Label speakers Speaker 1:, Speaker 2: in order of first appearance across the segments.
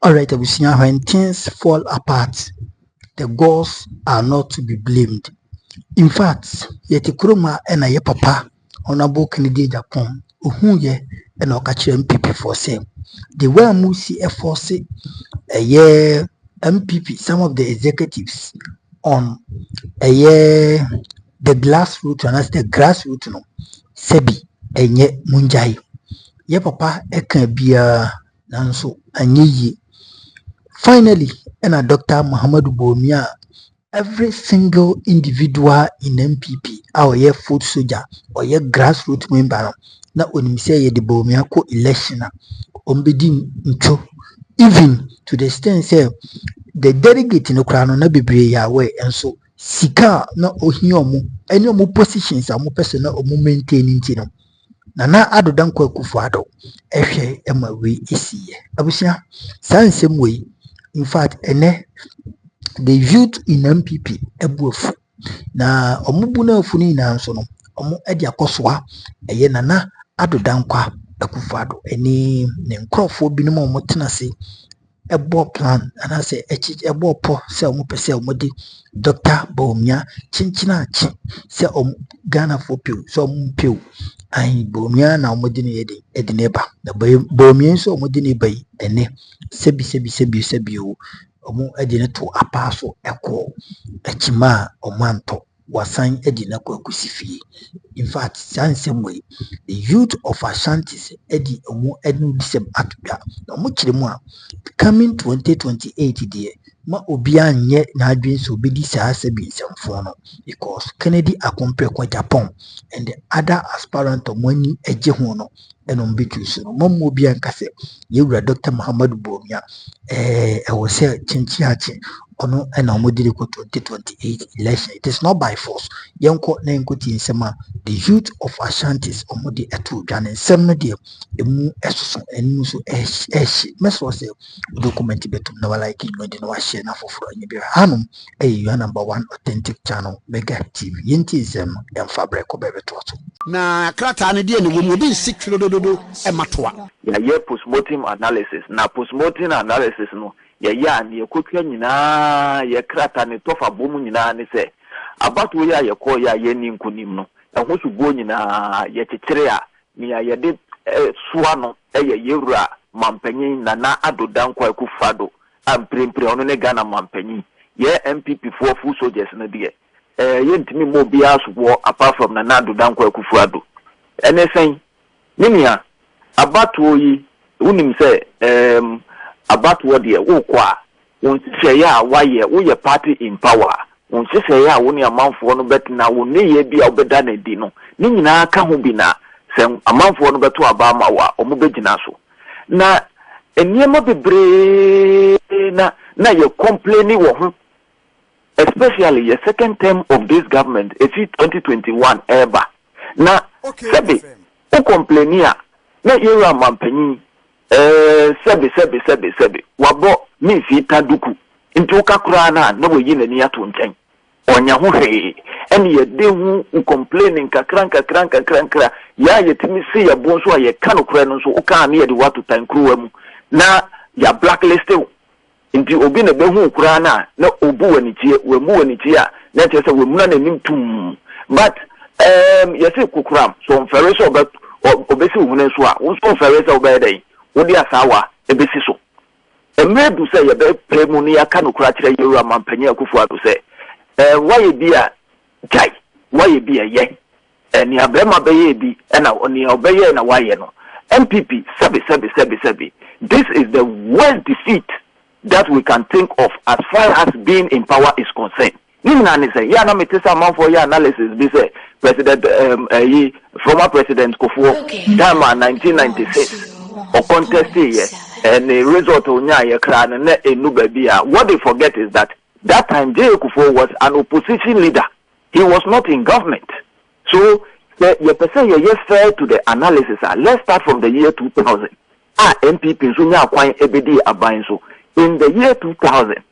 Speaker 1: Alright, Abusinya, when things fall apart, the gods are not to be blamed. In fact, yet Kuruma and a papa honorable Kennedy Japan, who ye and Okachi NPP for same. The way Musi force a year MPP, some of the executives on a year the grassroots and as the grassroots no Sebi and ye Munjai. Ye papa can be a nanso and ye. Finally, and a Dr. Muhammad Bomia. Every single individual in NPP, our year food soldier or your grassroots member, now when you say the Bomiako election, even to the extent say the delegate in the crown na bebre yawe and so sika na ohiomu any omu positions amu person omu maintaining tino na adodan kwa kufuado ehwe ema we isiye abusia sansem we in fact the youth in NPP ebuofu na omubu na afuni na nso no omu edi akoswa eye nana adodan kwa akufuado eni ne nkrofo binom omu tenase ebo plan and I say ebo po se omu pese omudi Dr. Bomia chinchina chi se Ghana for pew so omu pew ai Bomia na omudi ne edineba na Bomia so omudi ne bai ene sebi o omu edine to apaso eko echima omanto wasan edine kwa kusifie. In fact, sansem way the youth of Ashantis edi omu edin bisem atubia na omu chirimu a coming 2028 dear ma obia nye na adwin so bedi saa sebi nsemfo no because Kennedy akompre kwa Japan and the other aspirant omani eje ho no eno mbetu so no mo obia nkase yewura Dr. Muhammad Bomia was say chinchiachi ono ena omodiri ko 2028 election. It is not by force yenko na enkoti nsema the youth of Ashantis omodi etu dwane nsem no de emu esoso enu so meso say document betum na like no de no share na foforo anyi bi hanum your number one authentic channel Mega TV yenti nsem emfabre ko bebeto
Speaker 2: na krata ne de ne wo bi sikiro dododo ematoa
Speaker 3: ya ye postmortem analysis na postmortem analysis no ya ne ekotwa nyina ye krata ne tofa bomu nyina ne se abato ya ye ko ya ye ni nkunim no ho sugo nyina ye kekere a ne ya ye de soa no ye yewura mampanyin na adodan kwa akufado amprempre ono ne Ghana mampanyin ye MPP for full soldiers na de ye ntimi mo bia so apart from na adodan kwa akufado ene sen ninia abato yi unim se abato de wo kwa won se ya waye wo ye party in power won se ya wo ni amanfo no betina wo ne ye bia obeda na di no ni nyina ka ho bi na se amanfo no beto aba ma wa omo begina so na eniema bebre na ye complaining wo ho especially the second term of this government it's 2021 ever na sebi o complainia na yera mampanyin sebi wabo mi fi taduku nti ukakura na wo yi nani ato nchen onya ho hwe ene ye de hu complaining kakran ya yetimi si ya bonso a ye kanokura no so uka na ye de watu tankruwa mu na ya blacklisted nti obi na be hu kura na obu wanitie wemu wanitie a na tese wemu na nim tum but yesi kukuram so mfere so obesi uhune so a wo so mfere so obedai wodi asawa ebesi so emedu se ye be premu ni aka no kura kire yewura mampanya akufu ado se waye bia jai waye bia ye ni abrema be ye bi na oni obeye na waye no MPP sabi this is the worst defeat that we can think of as far as being in power is concerned. Nimna say ya na metesa man for your analysis be say president former president Kufuor Dama 1996 or contest here and the result onya ye kra na enu babia. What they forget is that time J. Kufuor was an opposition leader. He was not in government. So the person you fair to the analysis. Let's start from the year 2000. MPP sunya kwan ebedi aban so in the year 2000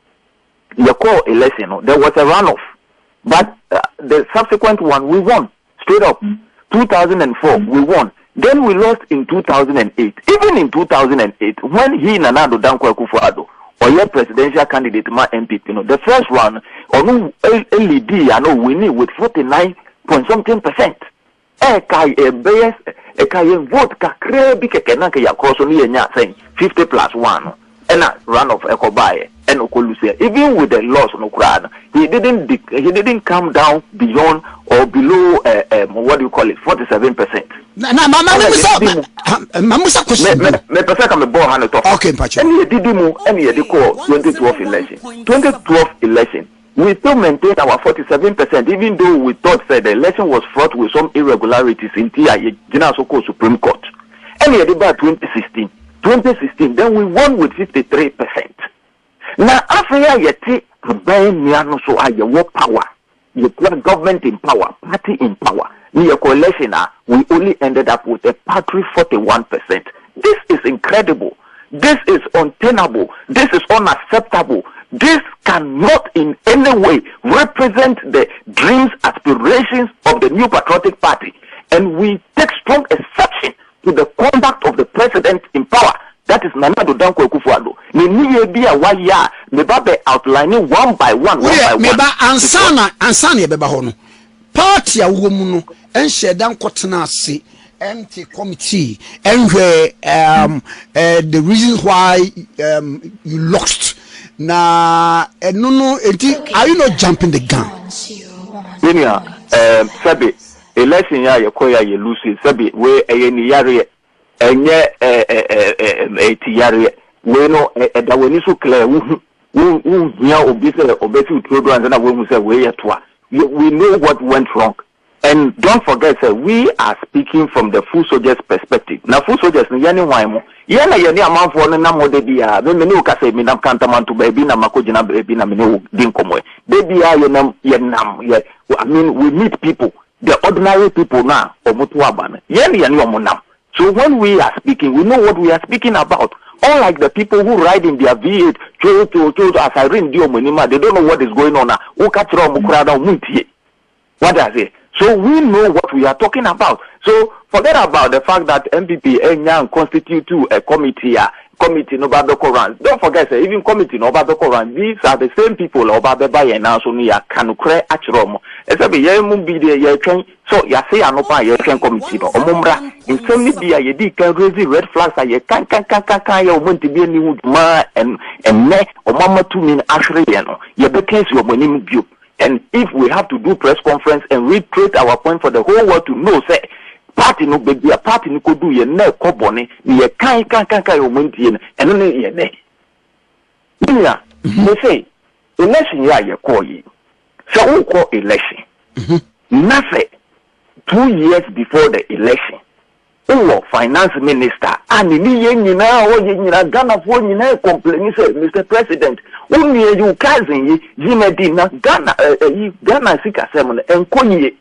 Speaker 3: the call election there was a runoff, but the subsequent one we won straight up. 2004 we won. Then we lost in 2008. Even in 2008, when he Nana Addo Dankwa Akufo-Addo, or your presidential candidate, my NPP, the first one, or LED, I know winning with 49.something%. Vote kakre bi keke na ke yakroso ni enya saying 50+1 and a run of ekobaye and okolusia. Even with the loss no crowd, he didn't come down beyond or below what do you call it, 47%.
Speaker 2: Mamusa question.
Speaker 3: Me pesa ka me bo han to.
Speaker 2: Okay, mpacho.
Speaker 3: Any didimu any de call 2012 election. 2012 election. We still maintain our 47%, even though we thought that the election was fraught with some irregularities in General Supreme Court. And about 2016, then we won with 53%. Now, after you so your power, you put government in power, party in power, your coalition, we only ended up with a paltry 41%. This is incredible. This is untenable. This is unacceptable. This cannot in any way represent the dreams, aspirations of the New Patriotic Party. And we take strong exception to the conduct of the president in power. That is Nana Addo Dankwa Akufo-Addo. Meba outlining one by one.
Speaker 2: Meba ansana yebeba hono. Party a womuno enhye Dankwa tenase empty committee and the reasons why you lost. Na no are you not jumping the gun?
Speaker 3: Sabi election ya yekoya ye lose sabi we ni yare enye yare we no da we ni so clear wu hia obi se obeti utrodo and na we mu say we yetoa. We know what went wrong. And don't forget, sir, we are speaking from the full soldiers' perspective. Now, full soldiers, yani waimu. Yana yani amanfo na mode biya. Mene ukase minam kantaman to baby na makojina baby na mene dinkomwe. Baby yenam. I mean, we meet people, the ordinary people now. Omutuabana. Yani omunam. So when we are speaking, we know what we are speaking about. Unlike the people who ride in their V8, as I read they don't know what is going on. What does it? So we know what we are talking about. So forget about the fact that NPP constitute a committee no Koran. Don't forget, even committee no Koran. These are the same people Obabeba and also near Kanukre Achrom. So ya say anopa ye can committee no omumra in some media ye di can raise red flags ye can ya want to be any ma and me o mama to mean ashre no ye be case your money view. And if we have to do press conference and reiterate our point for the whole world to know, say, party no baby, a party no could do ye ne kobone, ye can your money and only ye ne. Yeah, they say, election ya ye call ye. So we call election. Nothing. 2 years before the election. Finance minister and Ghana for complain say Mr. President only you cousin Medina Ghana sika seven and konye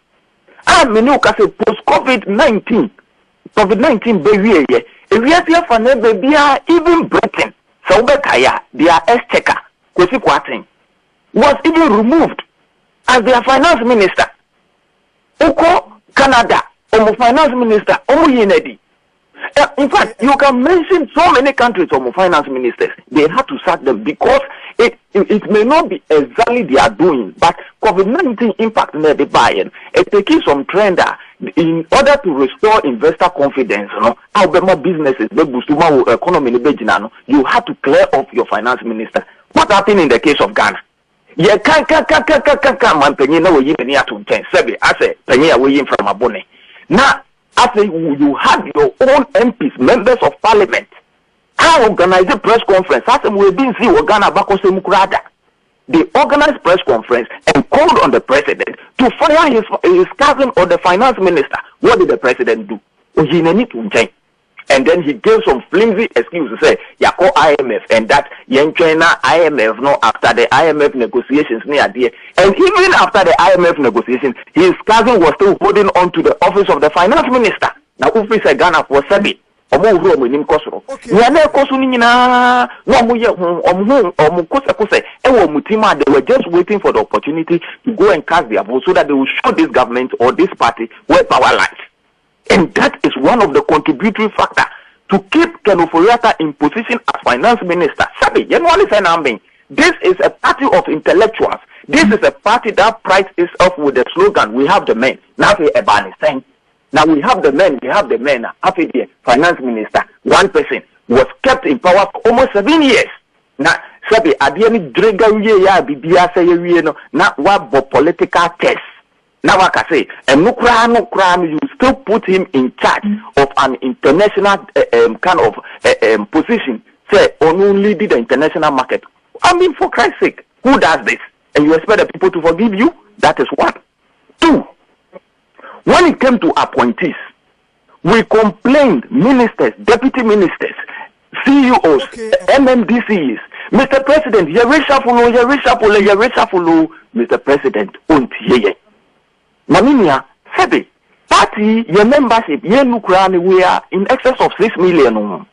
Speaker 3: menu ka say post COVID-19 baby baby even Britain so betaya their exchequer kwesi kwatin was even removed as their finance minister. Canada finance minister, in fact, you can mention so many countries finance ministers. They had to sack them because it may not be exactly their doing, but COVID-19 impact may be buying. It takes some trend in order to restore investor confidence. Our businesses, the economy, you have to clear off your finance minister. What happened in the case of Ghana? Yeah, man, penny no way in near to 10 7. I say, penny away from a bonnet. Now, after you have your own MPs, members of parliament, I organize a press conference. After we didn't see Ghana Bakose Mukrada. They organized press conference and called on the president to fire his cousin or the finance minister. What did the president do? And then he gave some flimsy excuses, say, Yako IMF, and that Yen China IMF, no, after the IMF negotiations near there. And even after the IMF negotiations, his cousin was still holding on to the office of the finance minister. Now, Ufi said Ghana for Sabi. They were just waiting for the opportunity to go and cast their vote so that they will show this government or this party where power lies. And that is one of the contributory factors to keep Ken Ofori-Atta in position as finance minister. Sabi, you know what I'm saying? This is a party of intellectuals. This is a party that prides itself with the slogan, we have the men. Now we have the men. After the finance minister, one person was kept in power for almost 7 years. Now, Sabi, at the end, now what political test. Now I can say, and no crime, you still put him in charge of an international kind of position, say, only lead the international market. I mean, for Christ's sake, who does this? And you expect the people to forgive you? That is one. Two, when it came to appointees, we complained, ministers, deputy ministers, CEOs, MMDCs, Mr. President, you reshuffle, Mr. President, Maminia, Sebi, party, your membership, we are in excess of 6 million.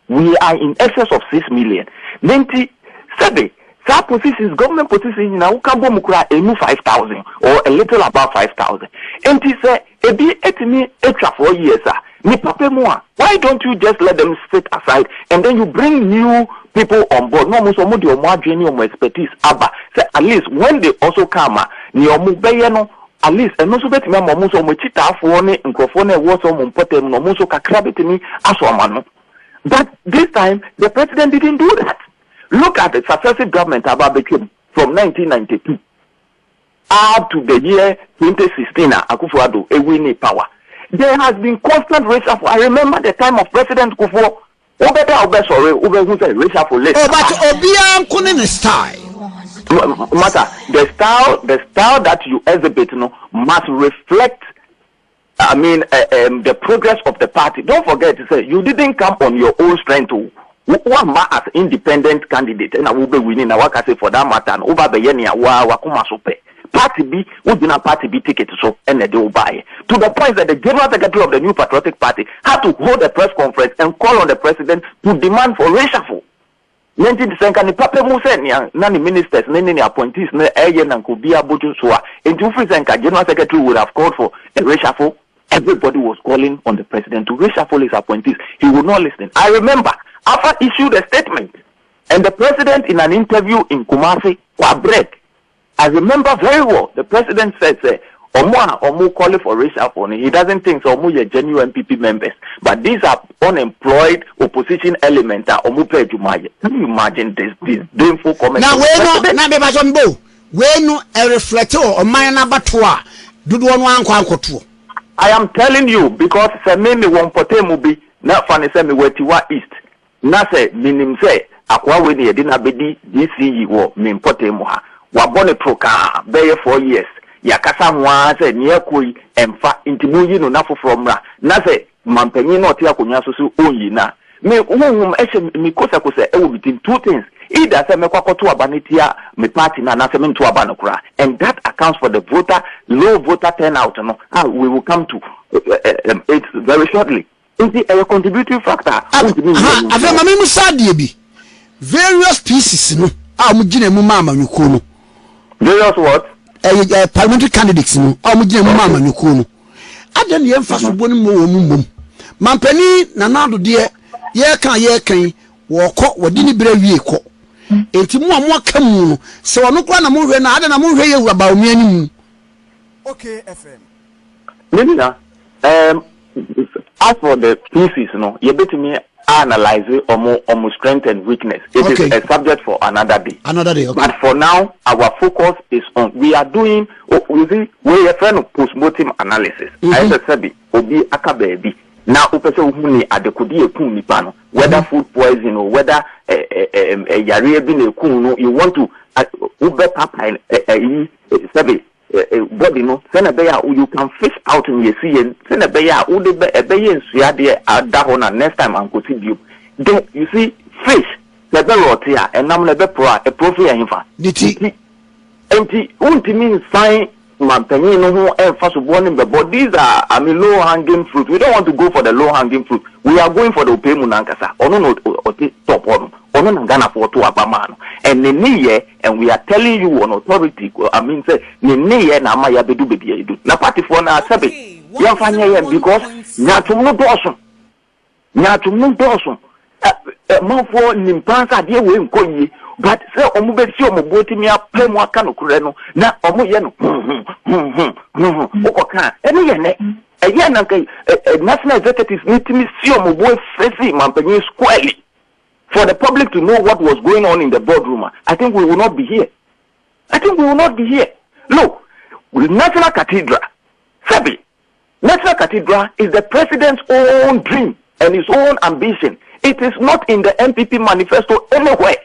Speaker 3: We are in excess of 6 million. 90, Sebi, that positions, government positions, now can bomb 5,000 or a little above 5,000. And he said, extra 4 years, why don't you just let them sit aside and then you bring new people on board? No, more expertise. Say at least when they also come, at least and also bet me so much for was so kakra asomano. But this time the president didn't do that. Look at the successive government about between from 1992 up to the year 2016. Akufo-Addo winning power. There has been constant reshuffle. I remember the time of President Kufuor. But the style that you exhibit, must reflect. I mean, the progress of the party. Don't forget to say you didn't come on your own strength. One as independent candidate, and I will be winning. I work for that matter. And over the year, Party B would be a Party B ticket, so and they will buy to the point that the General Secretary of the New Patriotic Party had to hold a press conference and call on the president to demand for reshuffle. 19 Papa Musa, none ministers, many appointees, no Ayan and Kubia Butusua, and General Secretary would have called for a reshuffle. Everybody was calling on the president to reshuffle his appointees. He would not listen. I remember after issued a statement, and the president in an interview in Kumasi, break. I remember very well, the president said, Omu calling for reshuffle. He doesn't think so. Omu are genuine NPP members. But these are unemployed opposition elements. Omu pay Jumaye. Can you imagine this painful comment? Now, I am telling you, because Sememi won Potemubi, not funny Semi Wetiwa East. Nase, minim say, Akwa Weni Edina Bedi, DCE wo, min Potemuha. Wabone proka beye 4 years yakasa mwa se niekoi emfa intimuyi no nafo fromra na se mampanyi no tia konwa so oyi na me ehye me kosa ewo between two things either se me kwakoto abanetia me party na se me nto abano kura, and that accounts for the low voter turnout no we will come to it very shortly. It's a contributing factor.
Speaker 2: Afema me musadie bi various pieces no amugine mu mama nyuko no.
Speaker 3: Various what?
Speaker 2: Parliamentary candidates no amugine mu mama nyuko no. Adan ye mfa so bonu mo wo mum. Mampani na nado de ye kan wo kọ wodi ni bra wie kọ. Enti mu amu aka mu no se wono kra na mo hwe na adan na mo hwe ye wura ba omi animu.
Speaker 4: Okay, FM.
Speaker 3: Nina, as for the pieces, you better me analyze it or strength and weakness. It is a subject for another day.
Speaker 2: Okay.
Speaker 3: But for now, our focus is on we are doing. We are trying to post-mortem analysis. I said, Obi Akabebi. Now, whether food poison or whether you want to Uber Papa body no send a bear you can fish out in your sea and send a bear who the bear and next time Uncle you. Then you see fish the bear here and I'm a profit empty won't mean sign Mantanino and first born in the but these are low hanging fruit. We don't want to go for the low hanging fruit. We are going for the Opemunankasa or no top on Ghana for to Abamano. And and we are telling you on authority, say, na Maya Bedu Bedu. Na party for na Sabi. ya fanya yen because nyatum no doso manfo nimpansa de we nkoyi but say omo be si omo boti mi apem aka no kure no na omo ye no okoka ene ye ne eye na kai national executives need to see omo boy face mampanyi squarely for the public to know what was going on in the boardroom. I think we will not be here. Look, with National Cathedral, Sabi, National Cathedral is the president's own dream and his own ambition. It is not in the NPP manifesto anywhere.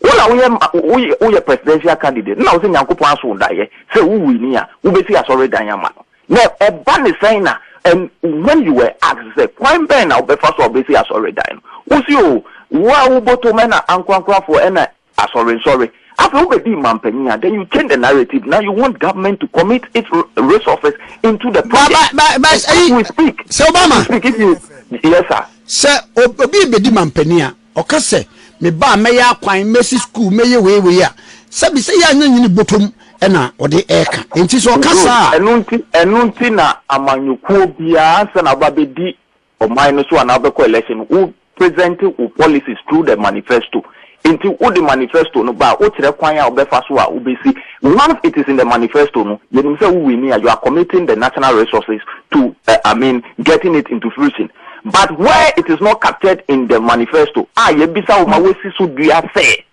Speaker 3: We are presidential candidate. Now, say Nyankopo aso daye. Say who we niya. Who be see asore daye man. Now, a ban is saying na. And when you were asked, say, "Crime ben now be first of basi asore daye." Who see you? Who boto mena ankwa for ena asore sorry. After you be mampenia, then you change the narrative. Now you want government to commit its resources into the project. But we speak.
Speaker 2: So Obama,
Speaker 3: speak you, yes sir.
Speaker 2: Sir, obi be di mampenia. Okase me ba me ya kwan mesi school me ye we ya. Sabi say ya nyini botom ena ode eka. Enti so okasa.
Speaker 3: Enunti na amanyukuo bia ansa na ba be di oman no so ana be ko election. Who presenting policies through the manifesto. Into all the manifesto no ba o kire kwan ya obefa so a obesi once it is in the manifesto no you say we need you are committing the national resources to getting it into fruition, but where it is not captured in the manifesto ye bisa o ma wesi so dua say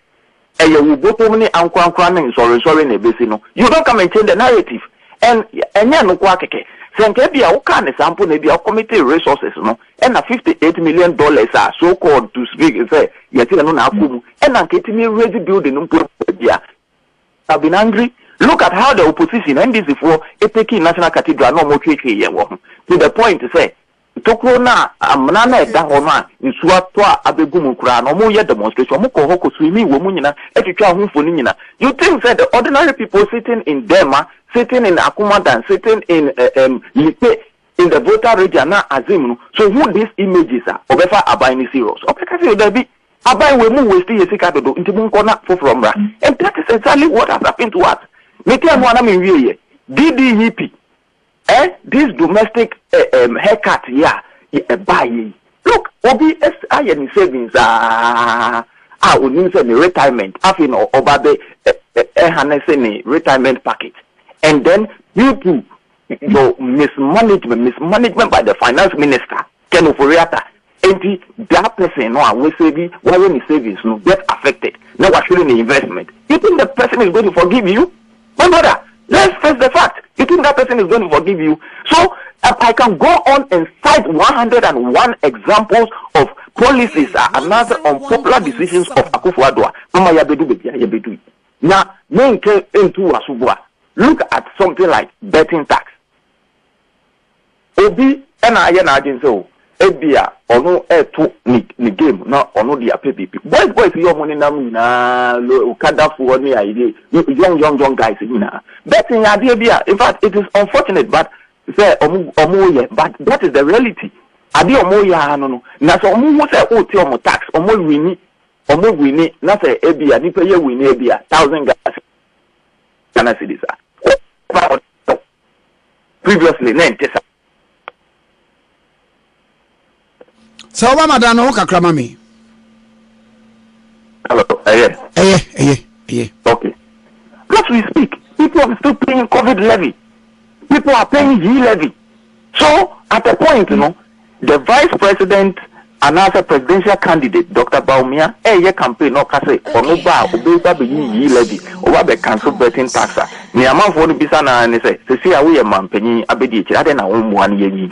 Speaker 3: ye wo botom ni ankwankwan na sorry na ebesi no you don't come and change the narrative and enya no kwa keke senke bia wo kan sample na bia committee resources no and $58 million are so called to speak say yeti no na akumu and nketimi raise building no bia. I've been angry. Look at how the opposition NDC for taking National Cathedral no more twetwe ye wo to the point to say tokro na amna na eda ho no a nsu ato abegum kura no mo ye demonstration mo ko hoko swimi wo mu nyina etwetwa ho mfoni nyina. You think that the ordinary people sitting in Dema, sitting in Akumadan, sitting in Lipe, in the voter region na Azim, so who these images are obefa abai serious obeka say there be abai we mu waste yesika dodo nti mu nkona from bra, and that is exactly what has happened to us. Me tell me na me wie DDEP this domestic haircut here buy. Look, obi aye ni savings onim say retirement afin obabe hanese ni retirement package, and then you your mismanagement by the finance minister Ken Oforiatta, and that person no we saving why any savings no get affected now what shouldn't the investment. You think the person is going to forgive you? My brother, let's face the fact. You think that person is going to forgive you? So I can go on and cite 101 examples of policies another unpopular decisions of Akufo-Addo. Mama yabedu. Now, into Asubwa. Look at something like betting tax. Obi ena so ebia ono to ni game na ono dia PPP. Boys your money na ukada for any idea. Young guys na. Betting idea bia. In fact, it is unfortunate, but say omo but that is the reality. Adi omo ya no. Na so omo say oti omo tax, omo wini na say ebia ni pay wini ebia 1,000 guys. Can I see this? Previously 90.
Speaker 2: So Obama dan ho kakra mami.
Speaker 3: Hello. Okay. As we speak, people are still paying COVID levy. People are paying G levy. So at a point, the vice president and as a presidential candidate, Dr. Baumia, ye campaign no kase onoba obeba be G levy, oba be cancel betting taxa. Ni amanfo no bisa na ne say se awe mampanyi abedi echi ade na wo mu an ye yi.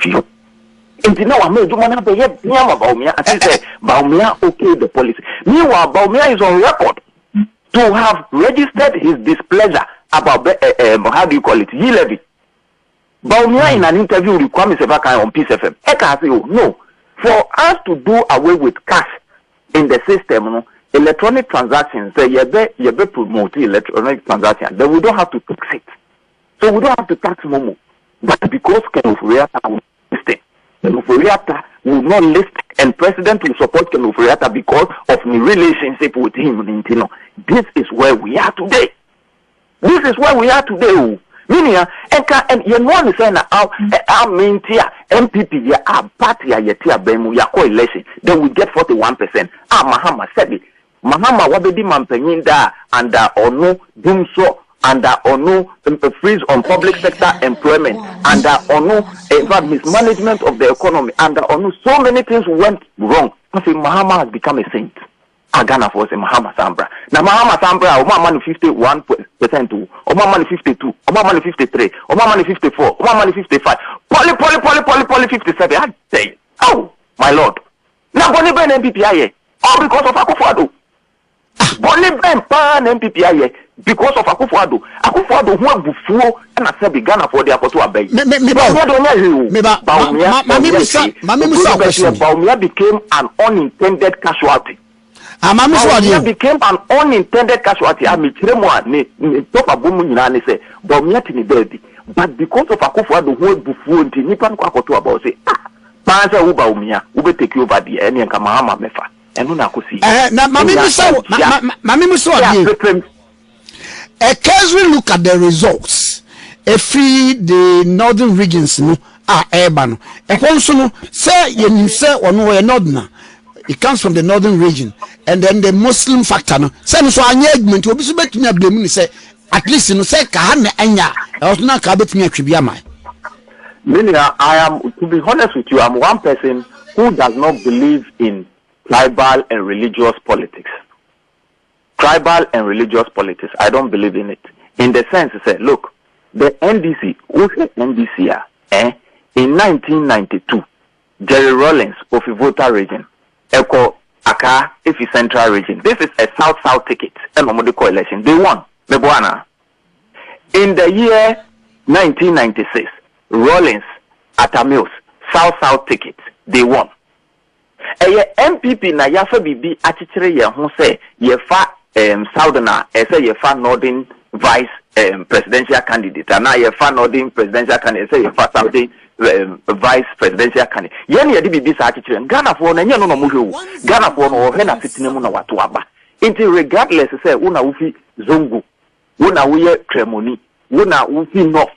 Speaker 3: Inti na wa meju mana be ye nyama Baumia ati say Baumia okay the policy. Meanwhile, Baumia is on record to have registered his displeasure about how do you call it, G levy. Baumia in an interview with Kwame Sebakan on Peace FM, Eka say, no, for us to do away with cash in the system, electronic transactions, yebe promote electronic transactions, then we don't have to tax it. So we don't have to tax Momo. But because Ken Oforiatta will list it, Ken Oforiatta will not list, and President will support Ken Oforiatta because of the relationship with him. This is where we are today. Meaning, and you know, say na our main tier NPP ya our party ya tier bemu ya coalition. Then we get 41%. Mahama said it. Mahama wabedi mampenyinda under ono dumso under ono freeze on public sector employment under ono in fact mismanagement of the economy under ono so many things went wrong. I say Mahama has become a saint. Ghana for say Mahama Sambra. Now Mahama Sambra, Oma money 51%, Oma money 52, Oma money 53, Oma money 54, Oma money 55, Poly 57. I say, oh my lord. Now Bonnie Ben NPP all because of Akufo-Addo. Bonnie Ben pan NPP because of Akufo-Addo. Akufo-Addo who bufuo and I said Ghana for the Akoto Abbey. Baumia became an unintended casualty. Baumia became an unintended casualty. I mean, talk about Munyane say, Baumia tini baby. But because of Akufo-Addo who bufuo nti nipa nko Akoto about say, Panza u Baumia, ube take over the any and Kamahama mefa. And una kusi.
Speaker 2: Na mami muso a case we look at the results. The northern regions no are urban. Also no say you say or northern. It comes from the northern region, and then the Muslim factor no. Say so engagement will be so bet me blame say at least no say kahana anya. I was not kabet me atwibia.
Speaker 3: Meaning, I am, to be honest with you, I'm one person who does not believe in tribal and religious politics. Tribal and religious politics, I don't believe in it. In the sense, say, look, the NDC, who's the NDC, in 1992, Jerry Rawlings of the Volta region, Eko Aka, Ifi Central region. This is a South-South ticket, and Omodi coalition. They won. Meboana. In the year 1996, Rawlings, Atamils, South-South ticket, they won. MPP na yafa bibi atichire ye ho say ye fa Southerner say ye fa Northern vice presidential candidate na ye fa Northern presidential candidate say ye fa Southern vice presidential candidate ye na ye di bibi sa atichire Ghana for na nye no mo hwe Ghana for no he na sitine mu na wato aba inti regardless say una ufi zongo una uye Tremoni una ufi north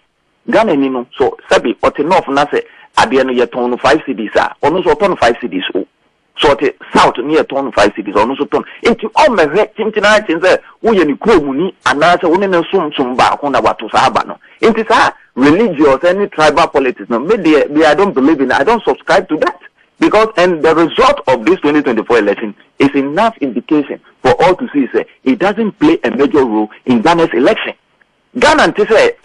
Speaker 3: Ghana ni no so sabi ote north na say ade no ye ton 5 cedis ono so ton 5 cedis o so the south near ton 5 cedis ono so ton into all me tintina tinze wo ye ni kromuni anase wo ne sum ba ko na wato sa aba no into sa religious any tribal politics no me I don't believe in it. I don't subscribe to that because and the result of this 2024 election is enough indication for all to see say it doesn't play a major role in Ghana's election. Ghana say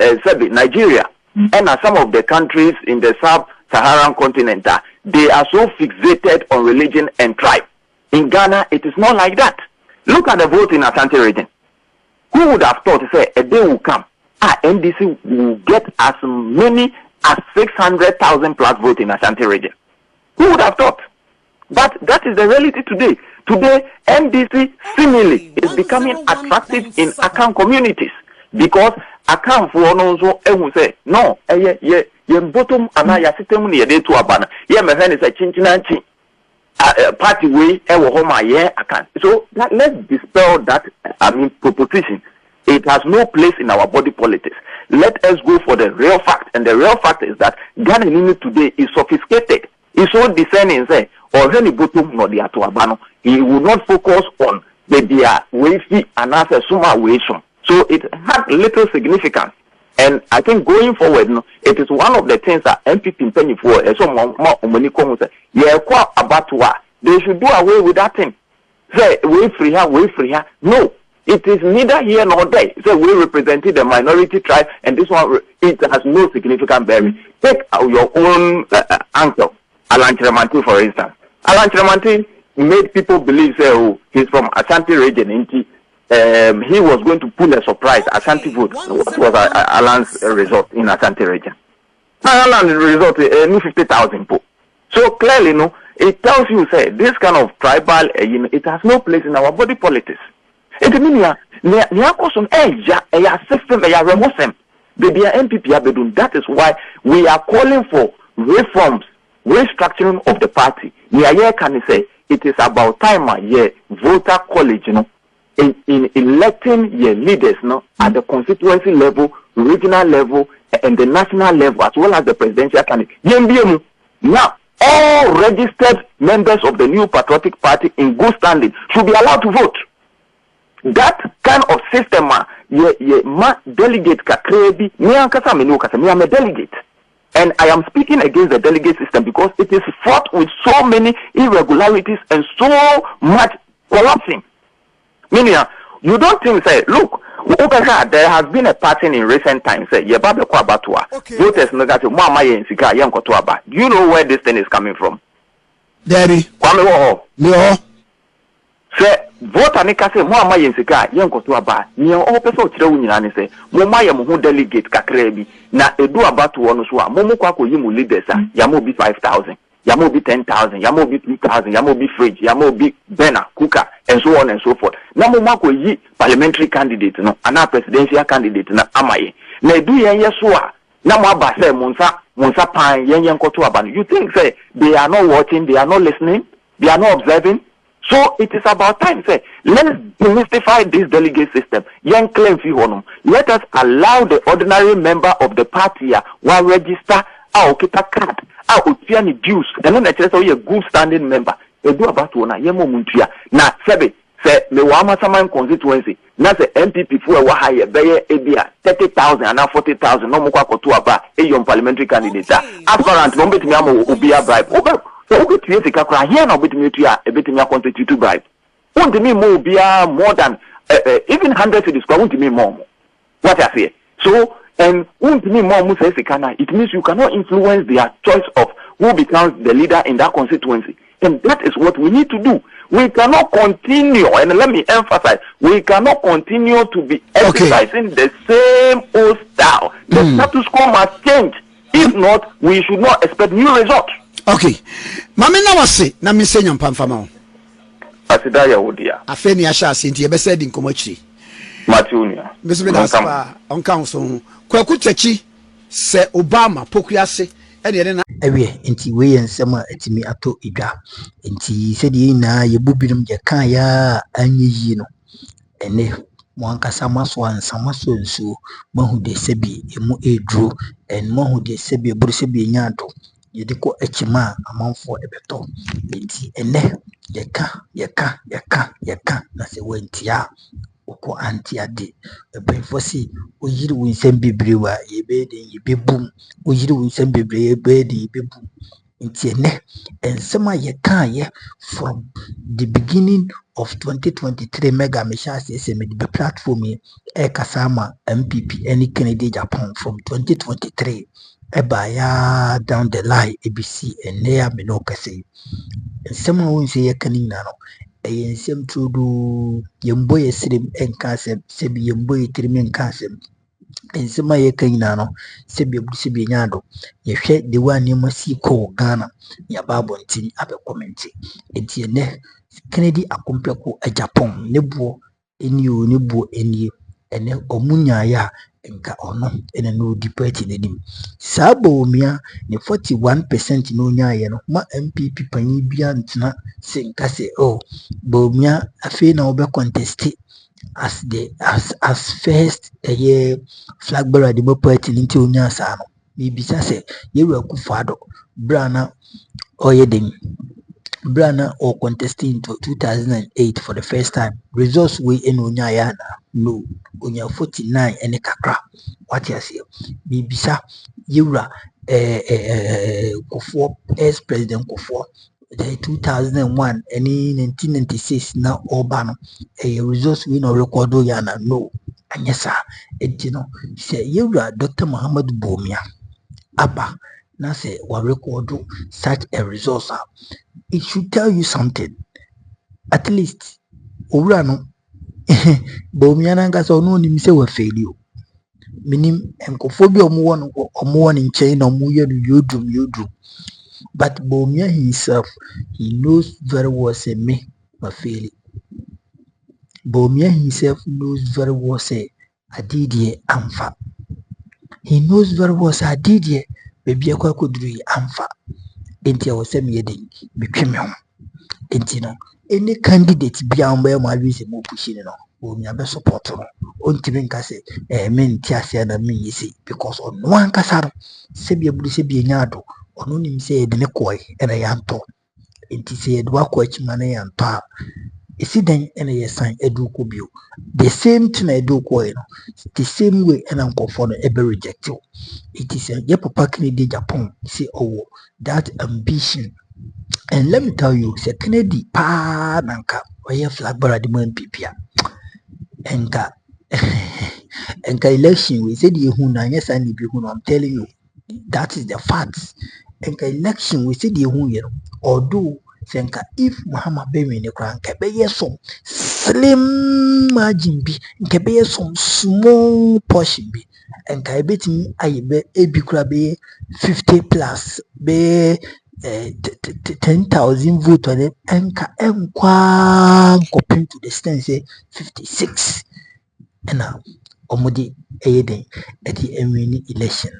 Speaker 3: Nigeria and some of the countries in the sub-Saharan continent, they are so fixated on religion and tribe. In Ghana, it is not like that. Look at the vote in Ashanti region. Who would have thought, say, a day will come, NDC will get as many as 600,000 plus votes in Ashanti region? Who would have thought? But that is the reality today. Today, NDC seemingly is becoming attractive in Akan communities because Akan for also say no, ye bottom ana ya system ni ye de to abana. Ye me say chinchinanchi party way e wo homa ye Akan. So let's dispel that proposition. It has no place in our body politics. Let us go for the real fact, and the real fact is that Ghana today is sophisticated. He's so discerning say or any bottom no dia to abano. He will not focus on the dia way and answer suma way. So it had little significance. And I think going forward, it is one of the things that MPP penny for they should do away with that thing. Say, we free her. No, it is neither here nor there. Say, we represented the minority tribe, and this one, it has no significant bearing. Take your own uncle, Alan Chiramanti, for instance. Alan Chiramanti made people believe, say, oh, he's from Ashanti region, he was going to pull a surprise Ashanti vote. What was Alan's result in Ashanti region? Alan's result is 50,000 people. So clearly, it tells you, say, this kind of tribal, it has no place in our body politics. It means that is why we are calling for reforms, restructuring of the party. Can say it is about time voter college, in electing your leaders at the constituency level regional level and the national level, as well as the presidential candidate. Now, all registered members of the New Patriotic Party in good standing should be allowed to vote. That kind of system, delegate kakrebi, me am a delegate. And I am speaking against the delegate system because it is fraught with so many irregularities and so much collapsing. Meaning, you don't think, say, look, there has been a pattern in recent times, say, voters negative, do you know where this thing is coming from?
Speaker 2: Daddy.
Speaker 3: Say, vote anika say Muama Yensika, Yanko to Aba, Nian all person Chirunani say, Mumaya Muhu delegate Kakrebi, na Edu Abatu Onuswa, Momukwako Yimu leaders, Yamobi 5,000, Yamobi 10,000, Yamobi 3,000, Yamobi fridge, Yamobi Bena, Kuka, and so on and so forth. Namumako Yi parliamentary candidate, no, and our presidential candidate, na Amaye. Na do Yasua, Namaba say Munsa Pan, Yanko to Aban. You think, say, they are not watching, they are not listening, they are not observing? So it is about time, say, let's demystify this delegate system. Young claim fee honum. Let us allow the ordinary member of the party one register our kita card, our utiani dues, and then actually a good standing member. They do about one yemo muntia. Na sebe say me wama saman constituency. Na say NPP for a higher beye ebia 30,000 and 40,000 no mukwa kotu aba e yon parliamentary candidate. Aspirant no beti me amo ubia bribe. So we create a kakra here now between a bit me quantity to bribe. Won't me more be more than even 100 to discover won't me more. What I say. So and won't me more it means you cannot influence their choice of who becomes the leader in that constituency. And that is what we need to do. We cannot continue, and let me emphasize, we cannot continue to be exercising the same old style. The status quo must change. If not, we should not expect new results.
Speaker 2: Okay. Mami na wase na misenya mpamfama.
Speaker 3: Asidaya wodia.
Speaker 2: Afeni asha sinti yebese di nkomochi.
Speaker 3: Matunia.
Speaker 2: Besebe da spa on council. Kwaku techi se Obama pokriase ene ene na
Speaker 1: ewe nti we ensema etimi ato idwa. Nti se di na yebubirum je kan ya anyi no. Ene mwankasa maso ansama so nso mahu de sebi emu edru en mahu de sebi buru sebi nyado. Yediko echima amanfo ebeto enti ene yeka na se wentia uko anti ade ebenfosi oyiri winsem bibrewa yebede yebebum oyiri winsem bibre yebede yebebum enti ene ensema yeka ye from the beginning of 2023 mega mesha se me the platform e kasama MPP any Kennedy Japan from 2023 ebaya down the line ABC and near Minokase. And someone will say a canino. A yensem to do yemboy slim and casem, sebi yemboy trimming casem. And some my canino, sebi busibiano. You shed the one you must see call Ghana, ya babon tin abe commenting. It's your neck Kennedy accompany a Japan, nebo in you, nebo in you, and omunya ya. Nka ono ene no debate nenim sabo mia ne 41% no nyaye no ma MPP panyi bia ntena se nka se oh bo mia afi na obe contest as first year flag bearer the party nti onya sa no mi bisa se yewu akufado brana oyedin Brana or contesting to 2008 for the first time. Results we in Unyayana no Unya 49 and a kakra. What you say? Bibisa Yura Kofo ex-president Kofo the 2001 and in 1996 now Obama a results we no record Yana no and yes sir it you know say Yura Dr. Muhammad Bomia Abba na say wa record such a resource. It should tell you something. At least Urano Bomiana gas or no name say we fail you. Minim encophobia or one in chain or muya you do. But Bomia himself, he knows very well say me my fail. Bomia himself knows very well say I did ye amfa. He knows very well say I did ye baby a could do amfa. Enti I was saying yedin between me. Enti no any candidate beyond where my reason more pushing no. o nya be support no on timi nka se men ti ase na men yisi because on one kasa se bi eburu se bi nya do ono nim se e de ne koi e na yanto enti se e do akọ achima na yanto a esi den e na yesan edu ko bio the same thing edu ko no the same way e na nkofo no e be reject you. It is your papa Kennedy Japan say oh that ambition. And let me tell you, say Kennedy pa nanka oye flag bearer the NPP enka enka election we say the who na yes and be who I'm telling you that is the facts. Enka election we say the who you know although senka if Muhammad Bemi ne kran ka be some slim margin bi nke be some small portion bi enka ebetimi ayebe ebi kura be 50 plus be 10,000 vote on it enka enkwa compared to the stance 56 and now omodi eyeden at the emini election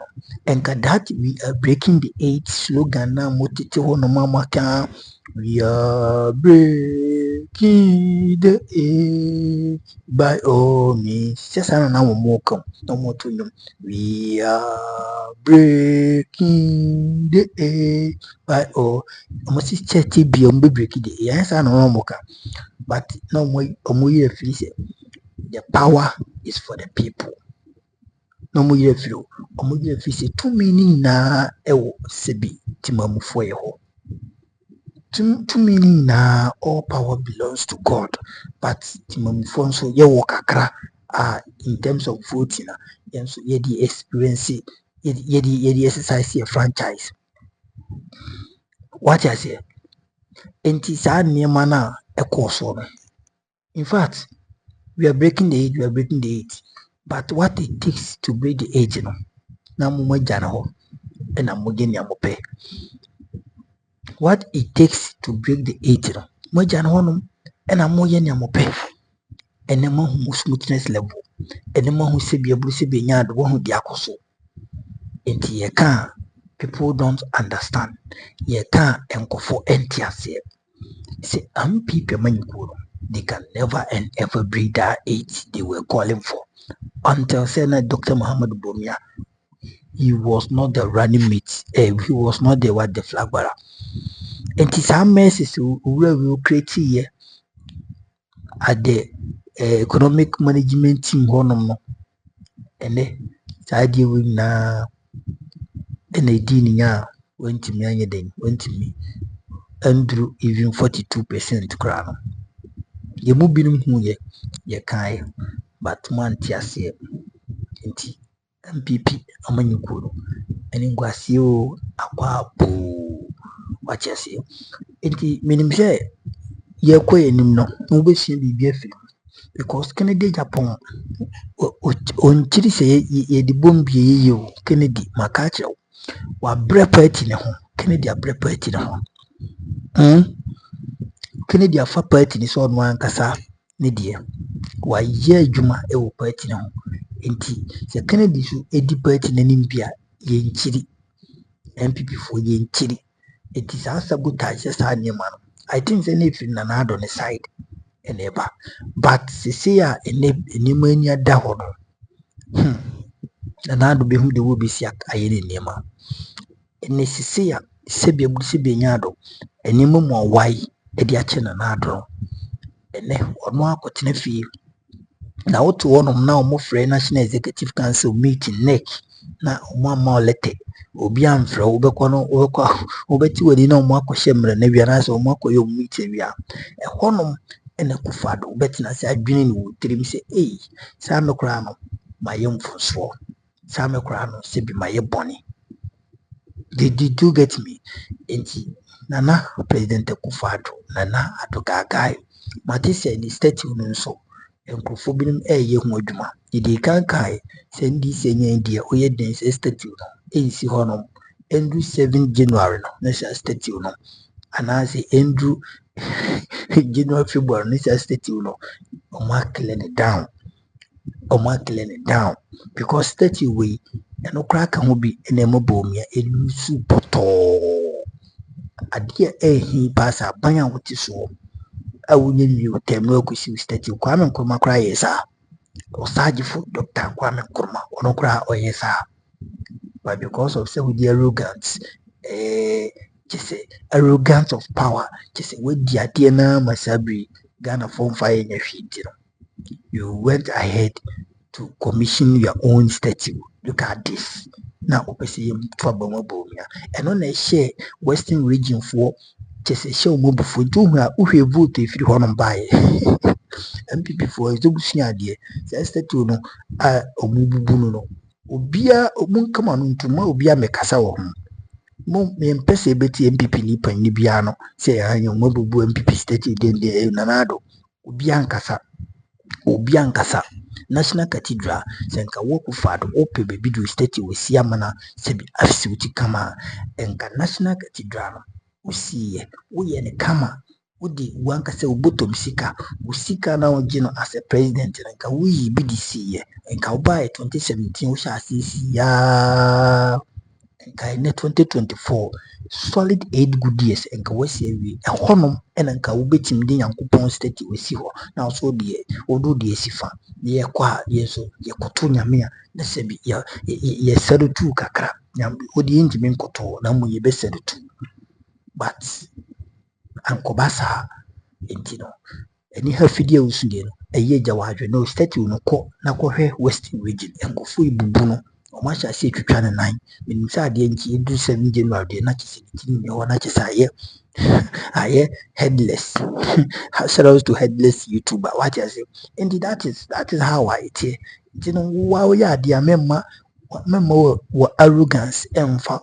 Speaker 1: enka that we are breaking the 8 slogan na motete ho no mama kan we are breaking the 8 by all means just na mo come no more to know we are breaking the 8 by all almost 30 bi on be breaking the yes na no mo kan but no mo ye feel say the power is for the people. No more year feel, or more year say 2 meaning na sebi timamufo yeho. 2 meaning na all power belongs to God, but timamufo so ye wakakra in terms of voting and so ye the experience ye the exercise a franchise. What I say? Enti sa niema na ekoso. In fact, we are breaking the age, but what it takes to break the age, na mo jana ho, and I'm getting a mope. What it takes to break the age, mo jana ho, and I'm getting a mope. And the man who smoothness level, and the man who say be able to be yard, one who diakoso. And ye can't, people don't understand. Ye can't enko for NTS. Say, people man they can never and ever break that age they were calling for. Until Senator Dr. Muhammad Bumia, he was not the running mate, he was not the flag bearer. And it's our message we will create here at the economic management team. And then, I win now, and a dinner went to me, went to me, Andrew even 42% crown. You move in here, you can't, but man, Tiasia. NPP amanyukuru eni ngwasio akwapo wachese enti menimse yekwe enim no obesia bibia fi because Kennedy Japan on chiri se ye di bombie ye Kennedy makache wa bre party ne ho Kennedy abre party ne ho Kennedy afa party ni so no ankasa ne die wa ye adwuma e wo party ne ho enti se Kennedy so edi party nanim bia ye nchiri NPP for ye nchiri it is a sabotage sa niema no I think say na fi na ado ne side eneba but se ya enema anya da ho no na ado be hu de wo be si aye ne niema ene se ya se be bu se be nya ado enema mu awai e di ache na ado ene ono akotene fi na woto wonom na omo frɛ National Executive Council meeting neck na omo ama lete obi amfrɛ wobɛkɔ no wobɛti wadi na omo akɔhyɛ mrɛ na wia na sɛ omo akɔyɛ meeting wia ɛhɔnom ene kufado wobɛtina sɛ adwene ne wo tirim sɛ saa me kora no ma yɛ mfoso saa me kora no sɛ bi ma yɛ bɔne. Did you get me? Enti nana President Kufado nana adogagai mate sɛ the statue no nso enkrofo binom eye ho adwuma idi kankai se ndi senya dia oye den se statue no ensi honom endru 7 January no na se statue no ana se endru January February no se statue no o mark clean it down because statue we eno crack ho bi ena mabomia elusu poto adia ehi pasa banya wote so awunye new term no kusi state Kwame Nkrumah kra yesa osagifo Dr. Kwame Nkrumah ono kra oyesa but because of say with the arrogance just say arrogance of power just say with the idea na masabri Ghana form fire in your feet you went ahead to commission your own statue. Look at this. Now, opposite trouble mobile, and on a share Western region for just a show mobile for two who have voted if you want to buy NPP for a Zubusia dear. Says that you know, Omubuno. Ubia, Munkaman to Mobia Mekasa. Mo me mpese beti MPP ni panyi biano say anyo mobile MPP statue den de nanado. Obiankasa National Cathedral senka woku fado ope bebi do state wesi amana sebi afisi uti kama enka National Cathedral usiye uye ne kama udi wankasa ubotom sika usika na ojino as a president enka uyi BDC ye enka ubaye 2017 usha asisi ya enka in 2024 solid 8 good years enka wesi ewi ehonom enka ubetim de Yankopon state wesi ho na so de odu de sifa ye kwa yeso ye koto nyame a na sebi ye seru tu kakra nyame odi ntimi nkoto na mu ye be seru tu but ankobasa entino eni hafidie usundie no eye jawadwe no state no ko na ko hwe western region enkofo ibubu no omasha se twetwa ne nan minimsa ade nti edu 7 January de na kise tini ne ho na kise aye headless shout out to headless YouTuber what you say and that is how I it you know wow ya dia memma wo arrogance emfa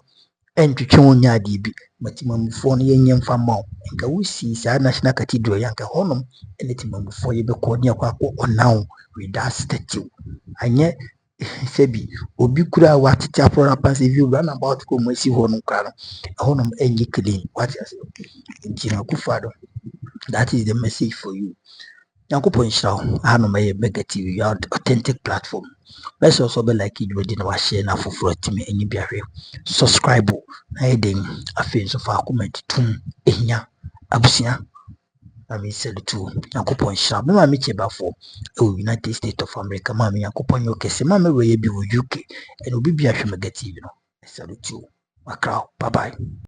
Speaker 1: entwetwe onya ade bi matimamfo no yenye mfa ma nka wusi sa National Cathedral yanka honom enetimamfo ye be ko ne akwa onaw with that statue anye sebi obi kura watete apora pass view run about ko masi hono kra honom enye clean what you say ntina kufado that is the message for you Yankopon shiraw hanom ye negative you are authentic platform let's also be like you ready na share na foforo timi enye biahwe subscribe na eden afi so fa comment tum ehnya abusia I said too. Yankopon shiraw me ma me chebafo United States of America ma me Yankopon yo kese ma me we bi UK and obi biahwe negative no I said too. Bye bye.